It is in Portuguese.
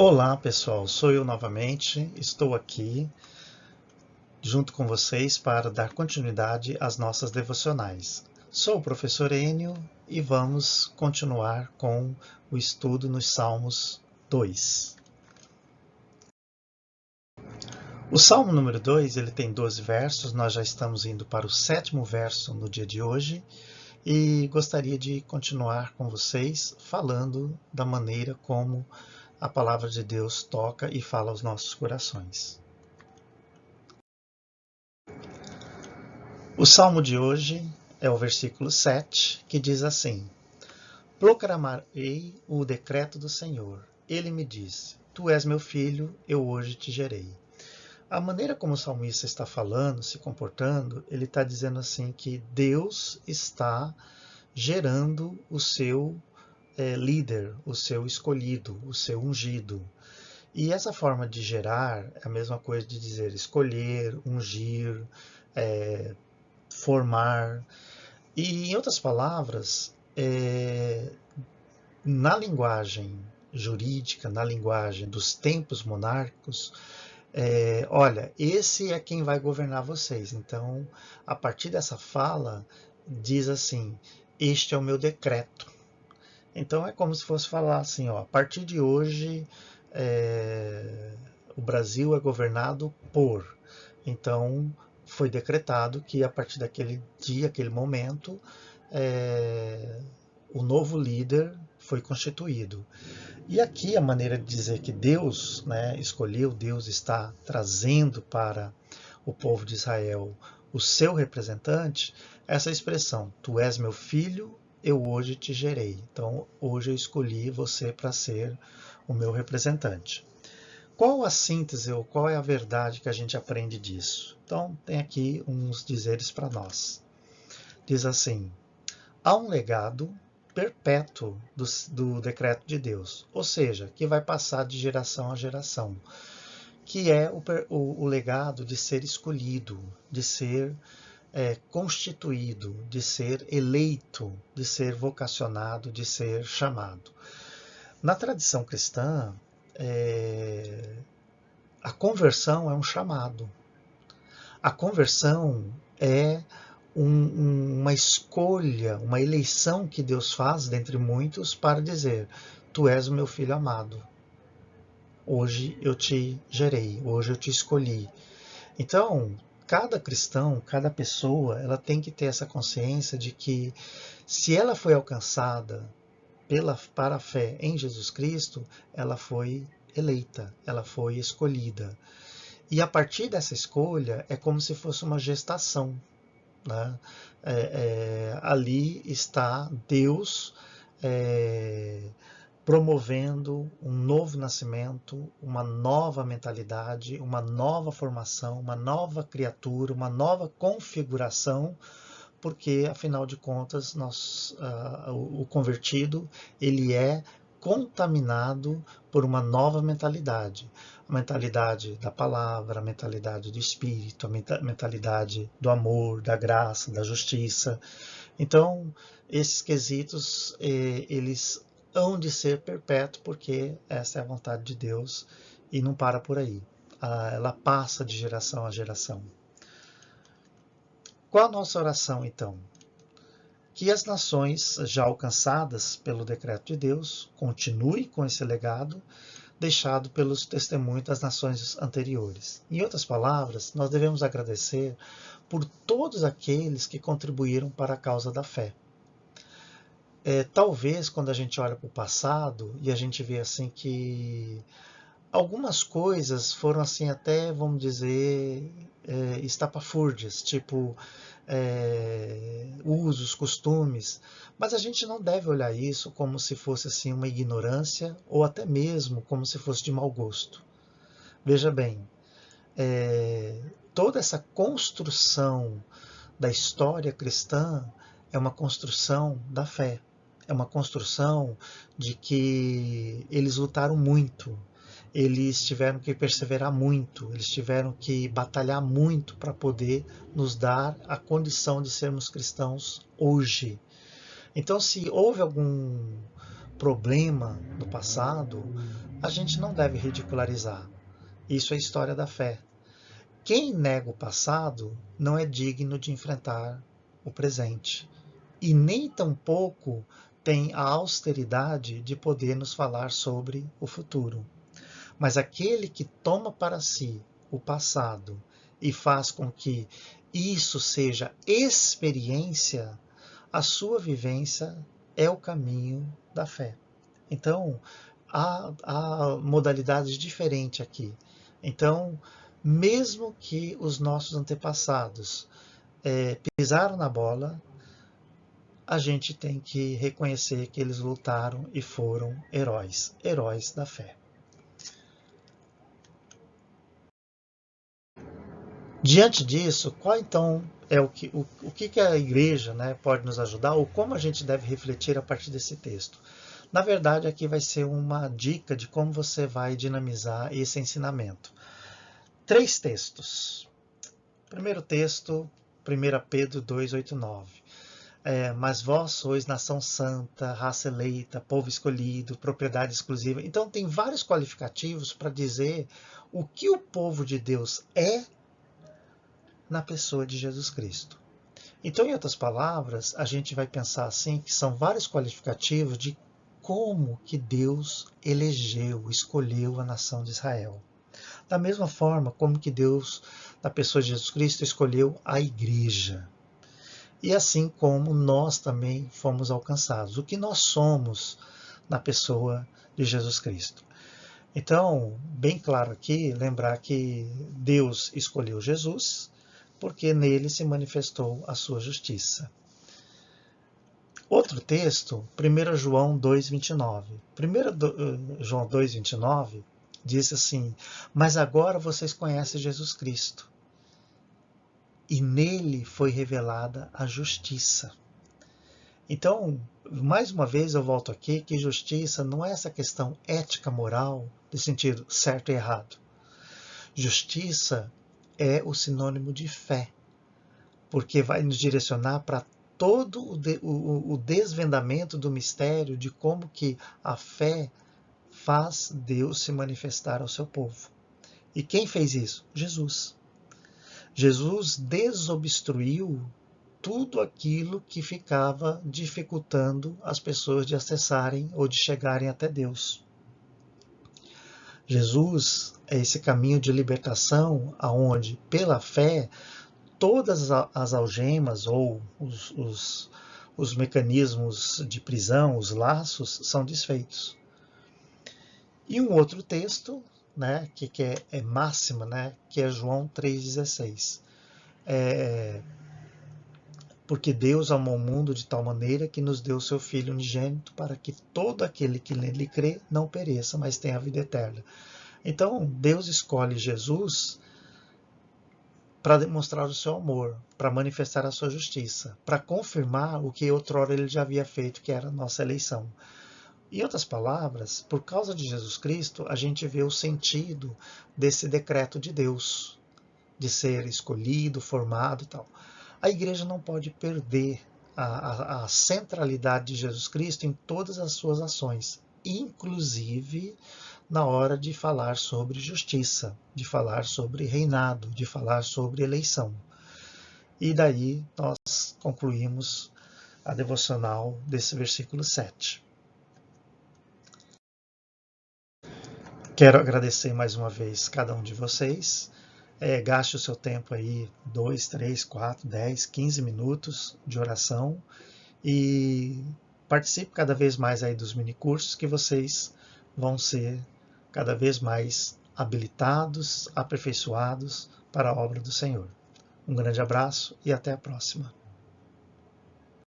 Olá pessoal, sou eu novamente, estou aqui junto com vocês para dar continuidade às nossas devocionais. Sou o professor Enio e vamos continuar com o estudo nos Salmos 2. O Salmo número 2 ele tem 12 versos, nós já estamos indo para o 7º verso no dia de hoje e gostaria de continuar com vocês falando da maneira como a palavra de Deus toca e fala aos nossos corações. O salmo de hoje é o versículo 7, que diz assim: Proclamarei o decreto do Senhor. Ele me disse: Tu és meu filho, eu hoje te gerei. A maneira como o salmista está falando, se comportando, ele está dizendo assim que Deus está gerando o seu líder, o seu escolhido, o seu ungido. E essa forma de gerar é a mesma coisa de dizer escolher, ungir, formar. E, em outras palavras, na linguagem jurídica, na linguagem dos tempos monárquicos, olha, esse é quem vai governar vocês. Então, a partir dessa fala, diz assim, este é o meu decreto. Então, é como se fosse falar assim, ó, a partir de hoje, o Brasil é governado por. Então, foi decretado que a partir daquele dia, aquele momento, o novo líder foi constituído. E aqui a maneira de dizer que Deus escolheu, Deus está trazendo para o povo de Israel o seu representante, essa expressão, tu és meu filho, eu hoje te gerei. Então, hoje eu escolhi você para ser o meu representante. Qual a síntese ou qual é a verdade que a gente aprende disso? Então, tem aqui uns dizeres para nós. Diz assim, há um legado perpétuo do decreto de Deus, ou seja, que vai passar de geração a geração, que é o legado de ser escolhido, de ser constituído, de ser eleito, de ser vocacionado, de ser chamado. Na tradição cristã, a conversão é um chamado. A conversão é uma escolha, uma eleição que Deus faz dentre muitos para dizer, tu és o meu filho amado. Hoje eu te gerei, hoje eu te escolhi. Então, cada cristão, cada pessoa, ela tem que ter essa consciência de que se ela foi alcançada para a fé em Jesus Cristo, ela foi eleita, ela foi escolhida. E a partir dessa escolha é como se fosse uma gestação. Né? Ali está Deus promovendo um novo nascimento, uma nova mentalidade, uma nova formação, uma nova criatura, uma nova configuração, porque afinal de contas o convertido ele é contaminado por uma nova mentalidade. A mentalidade da palavra, a mentalidade do espírito, a mentalidade do amor, da graça, da justiça. Então, esses quesitos, eles hão de ser perpétuos, porque essa é a vontade de Deus e não para por aí. Ela passa de geração a geração. Qual a nossa oração, então? Que as nações já alcançadas pelo decreto de Deus continuem com esse legado deixado pelos testemunhos das nações anteriores. Em outras palavras, nós devemos agradecer por todos aqueles que contribuíram para a causa da fé. Talvez quando a gente olha para o passado e a gente vê assim que algumas coisas foram assim até, vamos dizer, estapafúrdias, tipo usos, costumes, mas a gente não deve olhar isso como se fosse assim uma ignorância ou até mesmo como se fosse de mau gosto. Veja bem, toda essa construção da história cristã é uma construção da fé, é uma construção de que eles lutaram muito, eles tiveram que perseverar muito, eles tiveram que batalhar muito para poder nos dar a condição de sermos cristãos hoje. Então, se houve algum problema no passado, a gente não deve ridicularizar. Isso é história da fé. Quem nega o passado não é digno de enfrentar o presente. E nem tampouco tem a austeridade de poder nos falar sobre o futuro. Mas aquele que toma para si o passado e faz com que isso seja experiência, a sua vivência é o caminho da fé. Então, há modalidades diferentes aqui. Então, mesmo que os nossos antepassados pisaram na bola, a gente tem que reconhecer que eles lutaram e foram heróis, heróis da fé. Diante disso, qual então é o que a igreja, né, pode nos ajudar, ou como a gente deve refletir a partir desse texto? Na verdade, aqui vai ser uma dica de como você vai dinamizar esse ensinamento. 3 textos. Primeiro texto, 1 Pedro 2:8-9. Mas vós sois nação santa, raça eleita, povo escolhido, propriedade exclusiva. Então tem vários qualificativos para dizer o que o povo de Deus é na pessoa de Jesus Cristo. Então, em outras palavras, a gente vai pensar assim que são vários qualificativos de como que Deus elegeu, escolheu a nação de Israel. Da mesma forma como que Deus, na pessoa de Jesus Cristo, escolheu a igreja. E assim como nós também fomos alcançados. O que nós somos na pessoa de Jesus Cristo. Então, bem claro aqui, lembrar que Deus escolheu Jesus, porque nele se manifestou a sua justiça. Outro texto, 1 João 2:29. 1 João 2:29 diz assim: mas agora vocês conhecem Jesus Cristo, e nele foi revelada a justiça. Então, mais uma vez eu volto aqui que justiça não é essa questão ética, moral, no sentido certo e errado. Justiça é o sinônimo de fé, porque vai nos direcionar para todo o desvendamento do mistério de como que a fé faz Deus se manifestar ao seu povo. E quem fez isso? Jesus. Jesus desobstruiu tudo aquilo que ficava dificultando as pessoas de acessarem ou de chegarem até Deus. Jesus é esse caminho de libertação aonde, pela fé, todas as algemas ou os mecanismos de prisão, os laços, são desfeitos. E um outro texto, né, que é máxima, né, que é João 3,16. Porque Deus amou o mundo de tal maneira que nos deu o seu Filho unigênito para que todo aquele que nele crê não pereça, mas tenha a vida eterna. Então, Deus escolhe Jesus para demonstrar o seu amor, para manifestar a sua justiça, para confirmar o que outrora ele já havia feito, que era a nossa eleição. Em outras palavras, por causa de Jesus Cristo, a gente vê o sentido desse decreto de Deus, de ser escolhido, formado e tal. A igreja não pode perder a centralidade de Jesus Cristo em todas as suas ações, inclusive na hora de falar sobre justiça, de falar sobre reinado, de falar sobre eleição. E daí nós concluímos a devocional desse versículo 7. Quero agradecer mais uma vez cada um de vocês. Gaste o seu tempo aí, 2, 3, 4, 10, 15 minutos de oração e participe cada vez mais aí dos minicursos que vocês vão ser cada vez mais habilitados, aperfeiçoados para a obra do Senhor. Um grande abraço e até a próxima.